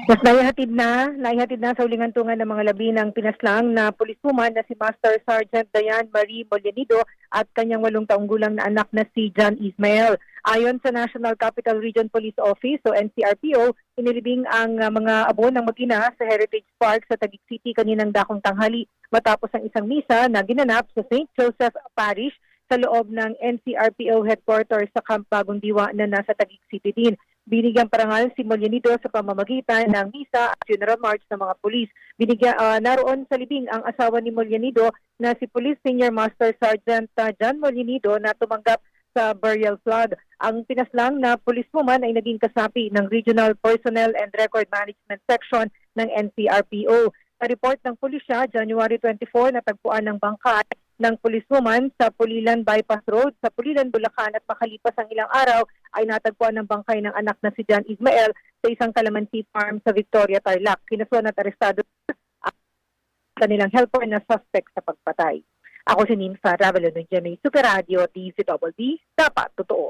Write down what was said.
Mas naihatid na sa ulingantungan ng mga labi ng pinaslang na puliswoman na si Master Sergeant Diane Marie Mollenido at kanyang 8 taong gulang na anak na si John Ismael. Ayon sa National Capital Region Police Office o NCRPO, inilibing ang mga abo ng mag-ina sa Heritage Park sa Taguig City kaninang dakong tanghali matapos ang isang misa na ginanap sa St. Joseph Parish sa loob ng NCRPO headquarters sa Camp Bagong Diwa na nasa Taguig City din. Binigyang parangal si Mollenido sa pamamagitan ng misa at funeral march ng mga pulis. Naroon sa libing ang asawa ni Mollenido na si Police Senior Master Sergeant John Mollenido na tumanggap sa burial flag. Ang pinaslang na policewoman ay naging kasapi ng Regional Personnel and Record Management Section ng NCRPO. Sa report ng pulisya, January 24, natagpuan ng bangkay ng policewoman sa Pulilan Bypass Road sa Pulilan, Bulacan at makalipas ang ilang araw ay natagpuan ng bangkay ng anak na si John Ismael sa isang calamansi farm sa Victoria, Tarlac. Kinasuhan at arestado ang kanilang helper na suspect sa pagpatay. Ako si Nimsa Ravelo ng GMA Super Radio, DZBB, dapat totoo.